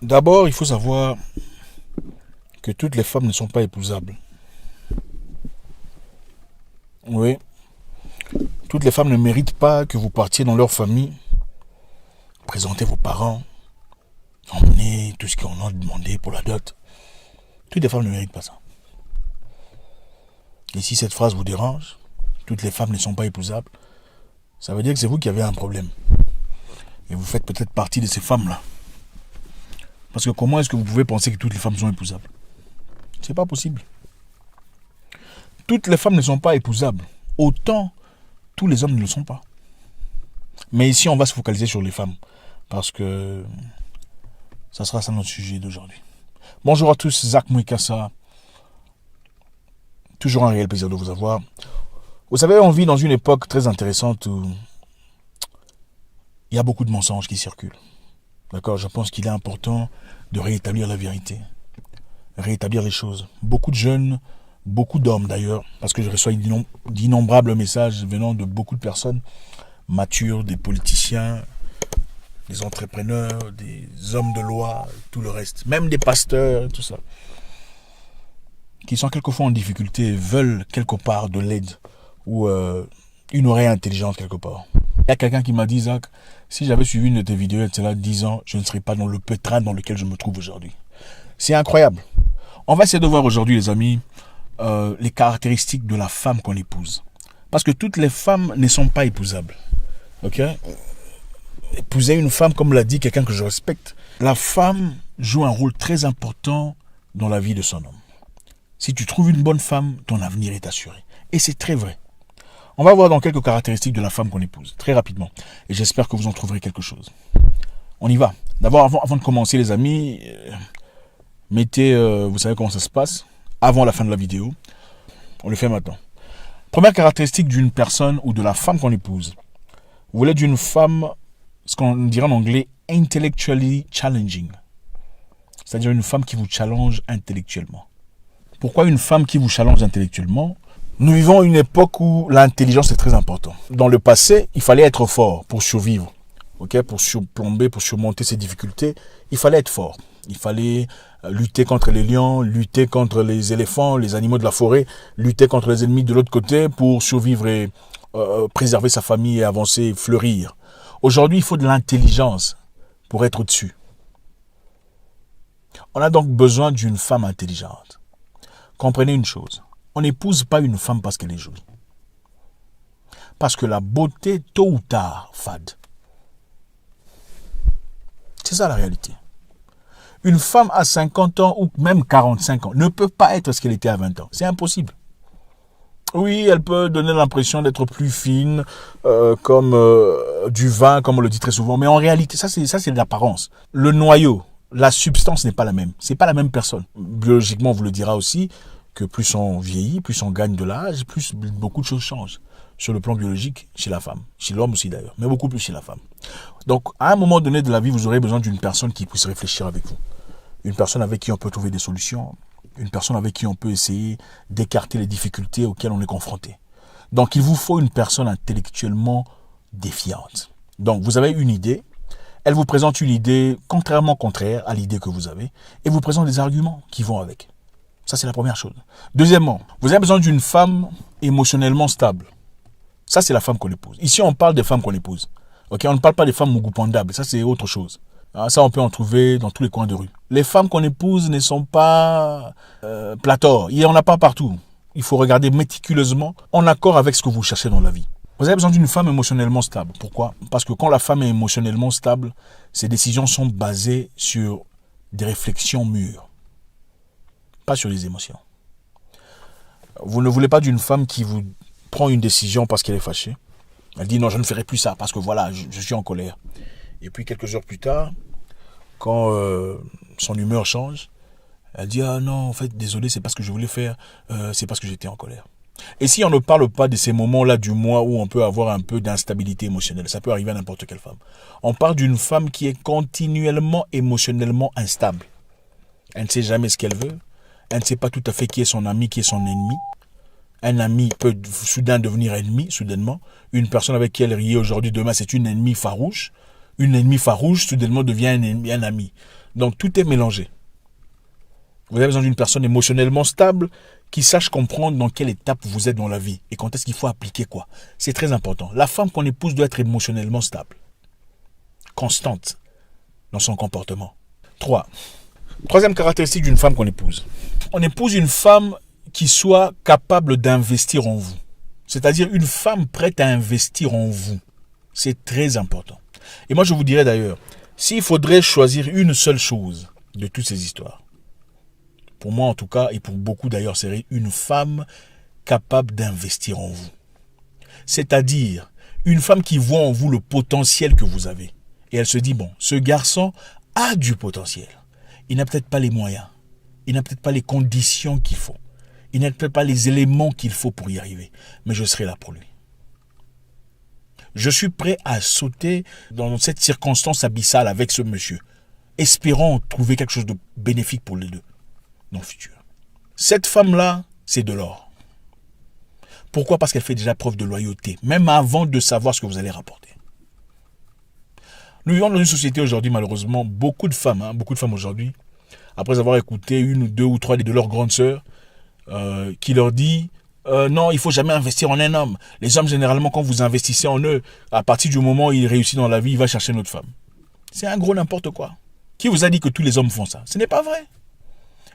D'abord, il faut savoir que toutes les femmes ne sont pas épousables. Oui, toutes les femmes ne méritent pas que vous partiez dans leur famille, présentez vos parents, emmenez tout ce qu'on a demandé pour la dot. Toutes les femmes ne méritent pas ça. Et si cette phrase vous dérange, toutes les femmes ne sont pas épousables, ça veut dire que c'est vous qui avez un problème. Et vous faites peut-être partie de ces femmes-là. Parce que comment est-ce que vous pouvez penser que toutes les femmes sont épousables? C'est pas possible. Toutes les femmes ne sont pas épousables. Autant tous les hommes ne le sont pas. Mais ici, on va se focaliser sur les femmes. Parce que ça sera ça notre sujet d'aujourd'hui. Bonjour à tous, Zach Mouikassa. Toujours un réel plaisir de vous avoir. Vous savez, on vit dans une époque très intéressante où il y a beaucoup de mensonges qui circulent. D'accord, je pense qu'il est important de rétablir la vérité. Rétablir les choses. Beaucoup de jeunes, beaucoup d'hommes d'ailleurs, parce que je reçois d'innombrables messages venant de beaucoup de personnes matures, des politiciens, des entrepreneurs, des hommes de loi, tout le reste, même des pasteurs, tout ça, qui sont quelquefois en difficulté et veulent quelque part de l'aide ou une oreille intelligente quelque part. Il y a quelqu'un qui m'a dit, Zach, si j'avais suivi une de tes vidéos il y a 10 ans, je ne serais pas dans le pétrin dans lequel je me trouve aujourd'hui. C'est incroyable. On va essayer de voir aujourd'hui, les amis, les caractéristiques de la femme qu'on épouse. Parce que toutes les femmes ne sont pas épousables. Ok? Épouser une femme, comme l'a dit quelqu'un que je respecte, la femme joue un rôle très important dans la vie de son homme. Si tu trouves une bonne femme, ton avenir est assuré. Et c'est très vrai. On va voir dans quelques caractéristiques de la femme qu'on épouse, très rapidement. Et j'espère que vous en trouverez quelque chose. On y va. D'abord, avant de commencer, les amis, mettez, vous savez comment ça se passe, avant la fin de la vidéo. On le fait maintenant. Première caractéristique d'une personne ou de la femme qu'on épouse. Vous voulez d'une femme, ce qu'on dirait en anglais, intellectually challenging. C'est-à-dire une femme qui vous challenge intellectuellement. Pourquoi une femme qui vous challenge intellectuellement? Nous vivons une époque où l'intelligence est très importante. Dans le passé, il fallait être fort pour survivre. Okay? Pour surplomber, pour surmonter ces difficultés, il fallait être fort. Il fallait lutter contre les lions, lutter contre les éléphants, les animaux de la forêt, lutter contre les ennemis de l'autre côté pour survivre et préserver sa famille et avancer et fleurir. Aujourd'hui, il faut de l'intelligence pour être au-dessus. On a donc besoin d'une femme intelligente. Comprenez une chose, on n'épouse pas une femme parce qu'elle est jolie. Parce que la beauté, tôt ou tard, fade. C'est ça la réalité. Une femme à 50 ans ou même 45 ans ne peut pas être ce qu'elle était à 20 ans. C'est impossible. Oui, elle peut donner l'impression d'être plus fine, comme du vin, comme on le dit très souvent. Mais en réalité, ça c'est de l'apparence. Le noyau, la substance n'est pas la même. C'est pas la même personne. Biologiquement, on vous le dira aussi que plus on vieillit, plus on gagne de l'âge, plus beaucoup de choses changent. Sur le plan biologique, chez la femme. Chez l'homme aussi d'ailleurs, mais beaucoup plus chez la femme. Donc, à un moment donné de la vie, vous aurez besoin d'une personne qui puisse réfléchir avec vous. Une personne avec qui on peut trouver des solutions. Une personne avec qui on peut essayer d'écarter les difficultés auxquelles on est confronté. Donc, il vous faut une personne intellectuellement défiante. Donc, vous avez une idée. Elle vous présente une idée contraire à l'idée que vous avez. Et vous présente des arguments qui vont avec. Ça, c'est la première chose. Deuxièmement, vous avez besoin d'une femme émotionnellement stable. Ça, c'est la femme qu'on épouse. Ici, on parle des femmes qu'on épouse. Okay, on ne parle pas des femmes mougoupanda. Ça, c'est autre chose. Ça, on peut en trouver dans tous les coins de rue. Les femmes qu'on épouse ne sont pas pléthores. Il n'y en a pas partout. Il faut regarder méticuleusement en accord avec ce que vous cherchez dans la vie. Vous avez besoin d'une femme émotionnellement stable. Pourquoi? Parce que quand la femme est émotionnellement stable, ses décisions sont basées sur des réflexions mûres. Pas sur les émotions. Vous ne voulez pas d'une femme qui vous prend une décision parce qu'elle est fâchée. Elle dit non, je ne ferai plus ça parce que voilà, je suis en colère. Et puis quelques heures plus tard, quand son humeur change, elle dit ah non, en fait, désolé, c'est pas ce que je voulais faire, c'est parce que j'étais en colère. Et si on ne parle pas de ces moments-là du mois où on peut avoir un peu d'instabilité émotionnelle, ça peut arriver à n'importe quelle femme. On parle d'une femme qui est continuellement émotionnellement instable. Elle ne sait jamais ce qu'elle veut. Elle ne sait pas tout à fait qui est son ami, qui est son ennemi. Un ami peut soudain devenir ennemi, soudainement. Une personne avec qui elle riait aujourd'hui, demain, c'est une ennemie farouche. Une ennemie farouche, soudainement devient un ami. Donc tout est mélangé. Vous avez besoin d'une personne émotionnellement stable qui sache comprendre dans quelle étape vous êtes dans la vie et quand est-ce qu'il faut appliquer quoi. C'est très important. La femme qu'on épouse doit être émotionnellement stable, constante dans son comportement. 3. Troisième caractéristique d'une femme qu'on épouse. On épouse une femme qui soit capable d'investir en vous. C'est-à-dire une femme prête à investir en vous. C'est très important. Et moi je vous dirais d'ailleurs, s'il faudrait choisir une seule chose de toutes ces histoires, pour moi en tout cas, et pour beaucoup d'ailleurs, c'est une femme capable d'investir en vous. C'est-à-dire une femme qui voit en vous le potentiel que vous avez. Et elle se dit, bon, ce garçon a du potentiel. Il n'a peut-être pas les moyens. Il n'a peut-être pas les conditions qu'il faut. Il n'a peut-être pas les éléments qu'il faut pour y arriver. Mais je serai là pour lui. Je suis prêt à sauter dans cette circonstance abyssale avec ce monsieur, espérant trouver quelque chose de bénéfique pour les deux dans le futur. Cette femme-là, c'est de l'or. Pourquoi? Parce qu'elle fait déjà preuve de loyauté, même avant de savoir ce que vous allez rapporter. Nous vivons dans une société aujourd'hui, malheureusement, beaucoup de femmes aujourd'hui, après avoir écouté une ou deux ou trois de leurs grandes sœurs, qui leur dit non, il ne faut jamais investir en un homme. Les hommes, généralement, quand vous investissez en eux, à partir du moment où il réussit dans la vie, il va chercher une autre femme. C'est un gros n'importe quoi. Qui vous a dit que tous les hommes font ça? Ce n'est pas vrai.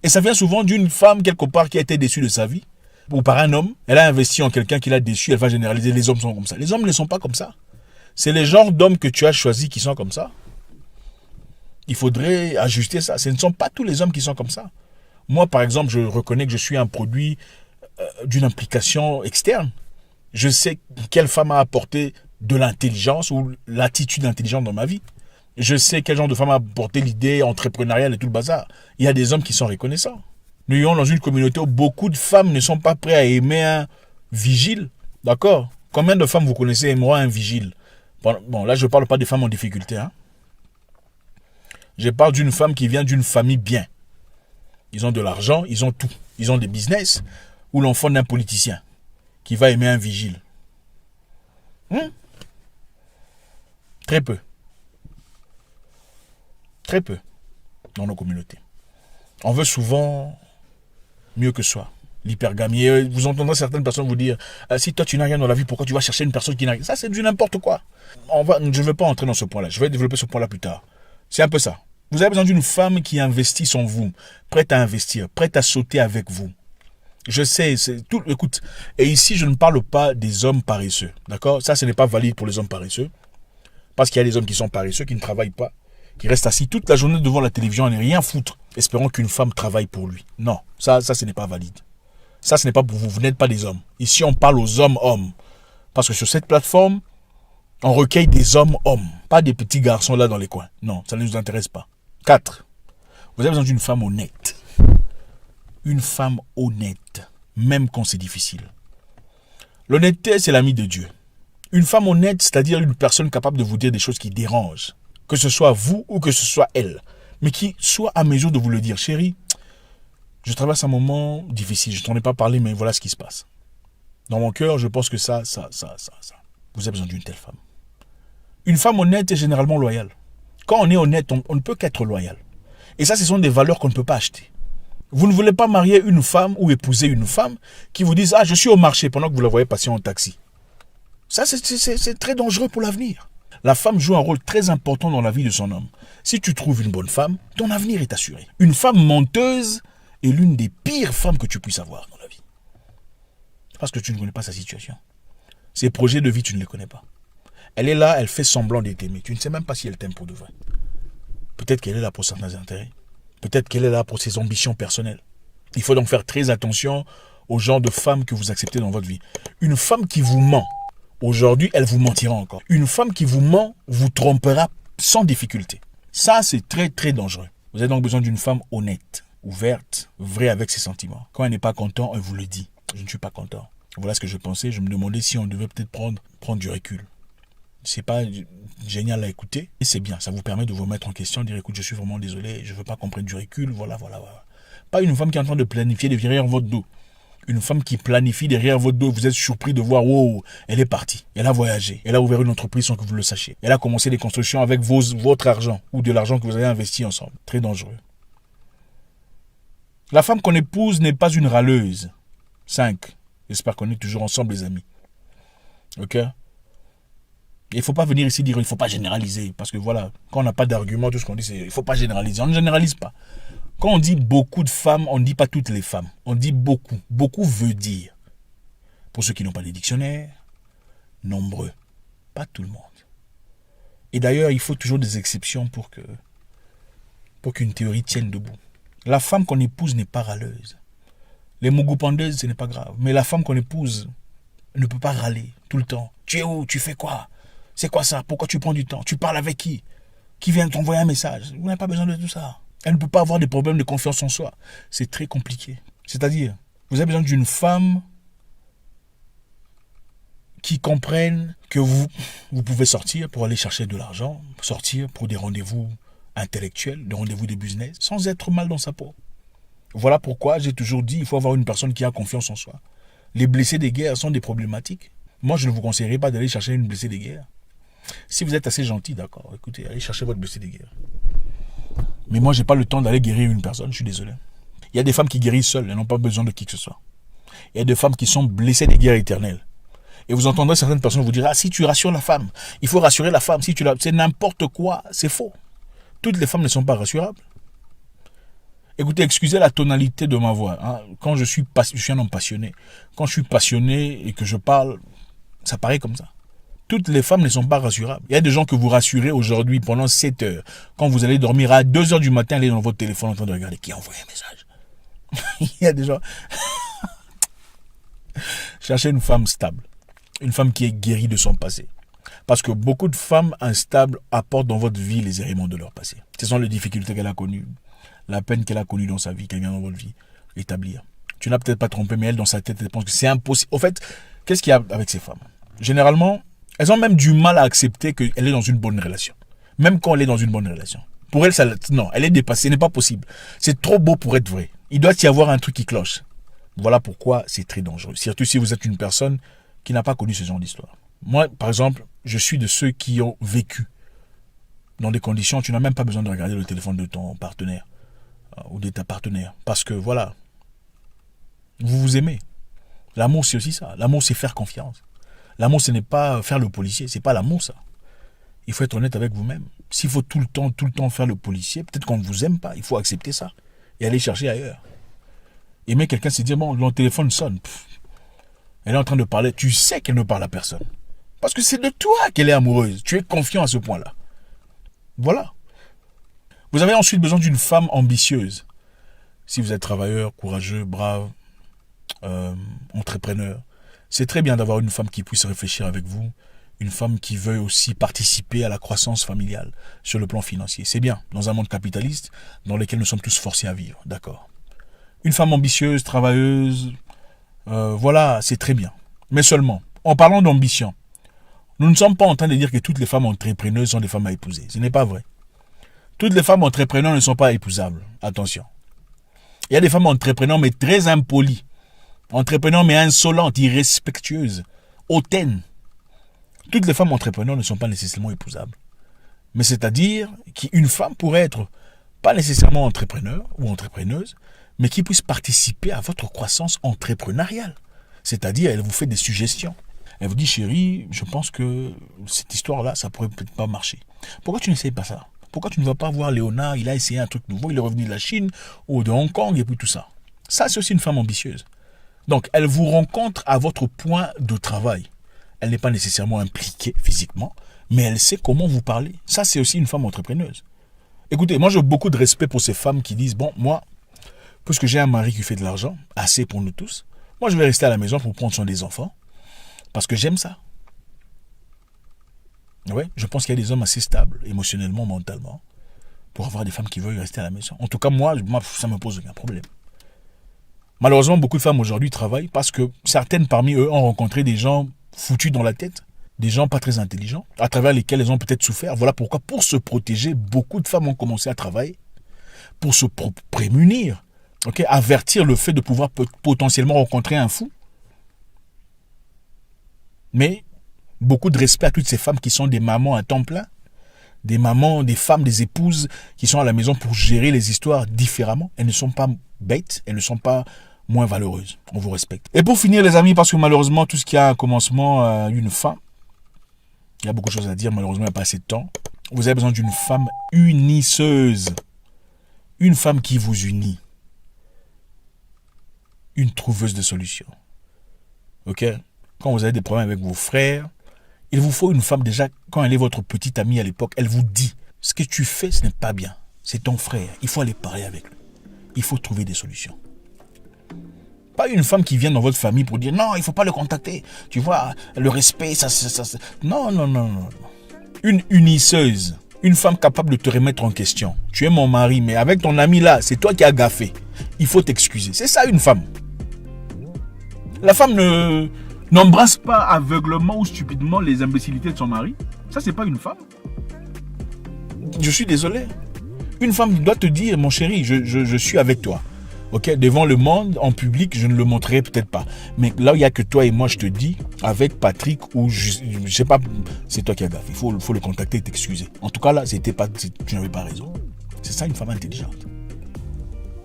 Et ça vient souvent d'une femme, quelque part, qui a été déçue de sa vie, ou par un homme. Elle a investi en quelqu'un qui l'a déçue, elle va généraliser, les hommes sont comme ça. Les hommes ne sont pas comme ça. C'est les genres d'hommes que tu as choisis qui sont comme ça. Il faudrait ajuster ça. Ce ne sont pas tous les hommes qui sont comme ça. Moi, par exemple, je reconnais que je suis un produit d'une implication externe. Je sais quelle femme a apporté de l'intelligence ou l'attitude intelligente dans ma vie. Je sais quel genre de femme a apporté l'idée entrepreneuriale et tout le bazar. Il y a des hommes qui sont reconnaissants. Nous vivons dans une communauté où beaucoup de femmes ne sont pas prêtes à aimer un vigile. D'accord? Combien de femmes vous connaissez aimeront un vigile? Bon, là, je ne parle pas des femmes en difficulté. Hein? Je parle d'une femme qui vient d'une famille bien. Ils ont de l'argent, ils ont tout. Ils ont des business. Ou l'enfant d'un politicien qui va aimer un vigile. Très peu. Très peu dans nos communautés. On veut souvent mieux que soi. L'hypergamie. Vous entendrez certaines personnes vous dire si toi tu n'as rien dans la vie, pourquoi tu vas chercher une personne qui n'a rien? Ça, c'est du n'importe quoi. Je ne veux pas entrer dans ce point-là. Je vais développer ce point-là plus tard. C'est un peu ça. Vous avez besoin d'une femme qui investit en vous, prête à investir, prête à sauter avec vous. Je sais, c'est tout. Écoute, et ici, je ne parle pas des hommes paresseux. D'accord? Ça, ce n'est pas valide pour les hommes paresseux. Parce qu'il y a des hommes qui sont paresseux, qui ne travaillent pas, qui restent assis toute la journée devant la télévision à ne rien foutre, espérant qu'une femme travaille pour lui. Non, ça, ce n'est pas valide. Ça, ce n'est pas pour vous. Vous n'êtes pas des hommes. Ici, on parle aux hommes. Parce que sur cette plateforme, on recueille des hommes. Pas des petits garçons là dans les coins. Non, ça ne nous intéresse pas. 4. Vous avez besoin d'une femme honnête. Une femme honnête, même quand c'est difficile. L'honnêteté, c'est l'ami de Dieu. Une femme honnête, c'est-à-dire une personne capable de vous dire des choses qui dérangent. Que ce soit vous ou que ce soit elle. Mais qui soit à mesure de vous le dire. Chérie, je traverse un moment difficile. Je t'en ai pas parlé, mais voilà ce qui se passe. Dans mon cœur, je pense que ça. Vous avez besoin d'une telle femme. Une femme honnête est généralement loyale. Quand on est honnête, on ne peut qu'être loyal. Et ça, ce sont des valeurs qu'on ne peut pas acheter. Vous ne voulez pas marier une femme ou épouser une femme qui vous dise « Ah, je suis au marché » pendant que vous la voyez passer en taxi. Ça, c'est très dangereux pour l'avenir. La femme joue un rôle très important dans la vie de son homme. Si tu trouves une bonne femme, ton avenir est assuré. Une femme menteuse est l'une des pires femmes que tu puisses avoir dans la vie. Parce que tu ne connais pas sa situation. Ses projets de vie, tu ne les connais pas. Elle est là, elle fait semblant de t'aimer. Tu ne sais même pas si elle t'aime pour de vrai. Peut-être qu'elle est là pour certains intérêts. Peut-être qu'elle est là pour ses ambitions personnelles. Il faut donc faire très attention au genre de femme que vous acceptez dans votre vie. Une femme qui vous ment, aujourd'hui, elle vous mentira encore. Une femme qui vous ment vous trompera sans difficulté. Ça, c'est très, très dangereux. Vous avez donc besoin d'une femme honnête, ouverte, vraie avec ses sentiments. Quand elle n'est pas contente, elle vous le dit. Je ne suis pas content. Voilà ce que je pensais. Je me demandais si on devait peut-être prendre du recul. C'est pas génial à écouter, et c'est bien, ça vous permet de vous mettre en question, de dire écoute, je suis vraiment désolé, je veux pas qu'on prenne du recul, voilà. Pas une femme qui est en train de planifier de virer en votre dos. Une femme qui planifie derrière votre dos, vous êtes surpris de voir, wow, elle est partie. Elle a voyagé. Elle a ouvert une entreprise sans que vous le sachiez. Elle a commencé des constructions avec votre argent ou de l'argent que vous avez investi ensemble. Très dangereux. La femme qu'on épouse n'est pas une râleuse. 5. J'espère qu'on est toujours ensemble, les amis. Ok? Il ne faut pas venir ici dire il ne faut pas généraliser. Parce que voilà, quand on n'a pas d'argument, tout ce qu'on dit, c'est il ne faut pas généraliser. On ne généralise pas. Quand on dit beaucoup de femmes, on ne dit pas toutes les femmes. On dit beaucoup. Beaucoup veut dire, pour ceux qui n'ont pas les dictionnaires, nombreux. Pas tout le monde. Et d'ailleurs, il faut toujours des exceptions pour qu'une théorie tienne debout. La femme qu'on épouse n'est pas râleuse. Les mougou-pendeuses, ce n'est pas grave. Mais la femme qu'on épouse ne peut pas râler tout le temps. Tu es où? Tu fais quoi? C'est quoi ça? Pourquoi tu prends du temps? Tu parles avec qui? Qui vient t'envoyer un message? Vous n'avez pas besoin de tout ça. Elle ne peut pas avoir des problèmes de confiance en soi. C'est très compliqué. C'est-à-dire, vous avez besoin d'une femme qui comprenne que vous pouvez sortir pour aller chercher de l'argent, sortir pour des rendez-vous intellectuels, des rendez-vous de business, sans être mal dans sa peau. Voilà pourquoi j'ai toujours dit, il faut avoir une personne qui a confiance en soi. Les blessés de guerre sont des problématiques. Moi, je ne vous conseillerais pas d'aller chercher une blessée de guerre. Si vous êtes assez gentil, d'accord, écoutez, allez chercher votre blessé de guerre. Mais moi, je n'ai pas le temps d'aller guérir une personne, je suis désolé. Il y a des femmes qui guérissent seules, elles n'ont pas besoin de qui que ce soit. Il y a des femmes qui sont blessées de guerres éternelles. Et vous entendrez certaines personnes vous dire, ah, si tu rassures la femme, il faut rassurer la femme. Si tu la... C'est n'importe quoi, c'est faux. Toutes les femmes ne sont pas rassurables. Écoutez, excusez la tonalité de ma voix. Hein. Quand je suis un homme passionné. Quand je suis passionné et que je parle, ça paraît comme ça. Toutes les femmes ne sont pas rassurables. Il y a des gens que vous rassurez aujourd'hui pendant 7 heures. Quand vous allez dormir à 2 heures du matin, allez dans votre téléphone en train de regarder qui a envoyé un message. Il y a des gens... Cherchez une femme stable. Une femme qui est guérie de son passé. Parce que beaucoup de femmes instables apportent dans votre vie les éléments de leur passé. Ce sont les difficultés qu'elle a connues, la peine qu'elle a connue dans sa vie, qu'elle vient dans votre vie établir. Tu n'as peut-être pas trompé, mais elle, dans sa tête, elle pense que c'est impossible. Au fait, qu'est-ce qu'il y a avec ces femmes? Généralement, elles ont même du mal à accepter qu'elle est dans une bonne relation. Même quand elle est dans une bonne relation. Pour elle, non, elle est dépassée, ce n'est pas possible. C'est trop beau pour être vrai. Il doit y avoir un truc qui cloche. Voilà pourquoi c'est très dangereux. Surtout si vous êtes une personne qui n'a pas connu ce genre d'histoire. Moi, par exemple, je suis de ceux qui ont vécu dans des conditions où tu n'as même pas besoin de regarder le téléphone de ton partenaire ou de ta partenaire. Parce que voilà, vous vous aimez. L'amour, c'est aussi ça. L'amour, c'est faire confiance. L'amour, ce n'est pas faire le policier. C'est pas l'amour, ça. Il faut être honnête avec vous-même. S'il faut tout le temps faire le policier, peut-être qu'on ne vous aime pas. Il faut accepter ça et aller chercher ailleurs. Aimer quelqu'un, c'est dire, bon, le téléphone sonne. Elle est en train de parler. Tu sais qu'elle ne parle à personne. Parce que c'est de toi qu'elle est amoureuse. Tu es confiant à ce point-là. Voilà. Vous avez ensuite besoin d'une femme ambitieuse. Si vous êtes travailleur, courageux, brave, entrepreneur, c'est très bien d'avoir une femme qui puisse réfléchir avec vous, une femme qui veuille aussi participer à la croissance familiale sur le plan financier. C'est bien, dans un monde capitaliste dans lequel nous sommes tous forcés à vivre, d'accord. Une femme ambitieuse, travailleuse, voilà, c'est très bien. Mais seulement, en parlant d'ambition, nous ne sommes pas en train de dire que toutes les femmes entrepreneuses sont des femmes à épouser. Ce n'est pas vrai. Toutes les femmes entrepreneurs ne sont pas épousables. Attention. Il y a des femmes entrepreneurs mais très impolies. Entrepreneurs mais insolentes, irrespectueuses, hautaines. Toutes les femmes entrepreneurs ne sont pas nécessairement épousables. Mais c'est-à-dire qu'une femme pourrait être pas nécessairement entrepreneur ou entrepreneuse, mais qui puisse participer à votre croissance entrepreneuriale. C'est-à-dire, elle vous fait des suggestions. Elle vous dit, chérie, je pense que cette histoire-là, ça pourrait peut-être pas marcher. Pourquoi tu n'essayes pas ça? Pourquoi tu ne vas pas voir Léonard? Il a essayé un truc nouveau, il est revenu de la Chine ou de Hong Kong et puis tout ça. Ça, c'est aussi une femme ambitieuse. Donc, elle vous rencontre à votre point de travail. Elle n'est pas nécessairement impliquée physiquement, mais elle sait comment vous parler. Ça, c'est aussi une femme entrepreneuse. Écoutez, moi, j'ai beaucoup de respect pour ces femmes qui disent, bon, moi, puisque j'ai un mari qui fait de l'argent, assez pour nous tous, moi, je vais rester à la maison pour prendre soin des enfants, parce que j'aime ça. Ouais, je pense qu'il y a des hommes assez stables, émotionnellement, mentalement, pour avoir des femmes qui veulent rester à la maison. En tout cas, moi ça me pose aucun problème. Malheureusement, beaucoup de femmes aujourd'hui travaillent parce que certaines parmi eux ont rencontré des gens foutus dans la tête, des gens pas très intelligents, à travers lesquels elles ont peut-être souffert. Voilà pourquoi, pour se protéger, beaucoup de femmes ont commencé à travailler, pour se prémunir Ok, avertir le fait de pouvoir potentiellement rencontrer un fou. Mais beaucoup de respect à toutes ces femmes qui sont des mamans à temps plein, des mamans, des femmes, des épouses qui sont à la maison pour gérer les histoires différemment. Elles ne sont pas bêtes, elles ne sont pas moins valeureuses. On vous respecte. Et pour finir les amis, parce que malheureusement tout ce qui a un commencement a une fin, il y a beaucoup de choses à dire, malheureusement il n'y a pas assez de temps. Vous avez besoin d'une femme unisseuse. Une femme qui vous unit. Une trouveuse de solutions. Ok? Quand vous avez des problèmes avec vos frères, il vous faut une femme déjà, quand elle est votre petite amie à l'époque, elle vous dit, ce que tu fais, ce n'est pas bien. C'est ton frère. Il faut aller parler avec lui. Il faut trouver des solutions. Pas une femme qui vient dans votre famille pour dire, non, il ne faut pas le contacter. Tu vois, le respect, ça. Non, non, non, non. Une unisseuse. Une femme capable de te remettre en question. Tu es mon mari, mais avec ton ami là, c'est toi qui as gaffé. Il faut t'excuser. C'est ça une femme. La femme n'embrasse pas aveuglement ou stupidement les imbécilités de son mari. Ça, c'est pas une femme. Je suis désolé. Une femme doit te dire, mon chéri, je suis avec toi. Ok, devant le monde, en public, je ne le montrerai peut-être pas. Mais là où il n'y a que toi et moi, je te dis, avec Patrick, ou je sais pas, c'est toi qui as gaffé. Il faut le contacter et t'excuser. En tout cas, là, tu n'avais pas raison. C'est ça une femme intelligente.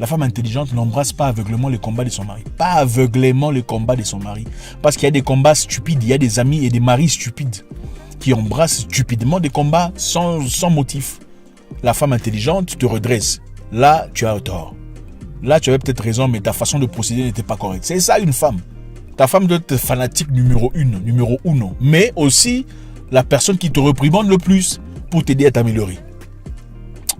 La femme intelligente n'embrasse pas aveuglément les combats de son mari. Pas aveuglément les combats de son mari. Parce qu'il y a des combats stupides, il y a des amis et des maris stupides qui embrassent stupidement des combats sans motif. La femme intelligente te redresse. Là, tu as tort. Là, tu avais peut-être raison, mais ta façon de procéder n'était pas correcte. C'est ça une femme. Ta femme doit être fanatique numéro uno. Mais aussi la personne qui te réprimande le plus pour t'aider à t'améliorer.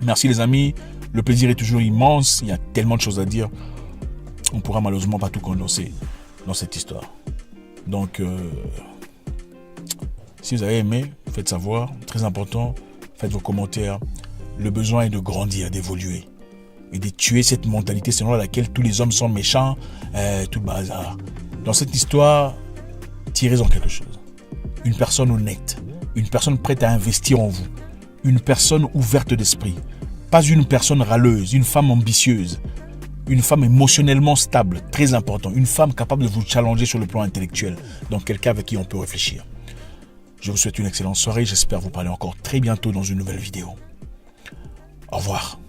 Merci les amis. Le plaisir est toujours immense. Il y a tellement de choses à dire. On ne pourra malheureusement pas tout condenser dans cette histoire. Donc, si vous avez aimé, faites savoir. Très important, faites vos commentaires. Le besoin est de grandir, d'évoluer. Et de tuer cette mentalité selon laquelle tous les hommes sont méchants, tout bazar. Dans cette histoire, tirez-en quelque chose. Une personne honnête, une personne prête à investir en vous, une personne ouverte d'esprit, pas une personne râleuse, une femme ambitieuse, une femme émotionnellement stable, très important, une femme capable de vous challenger sur le plan intellectuel, donc quelqu'un avec qui on peut réfléchir. Je vous souhaite une excellente soirée, j'espère vous parler encore très bientôt dans une nouvelle vidéo. Au revoir.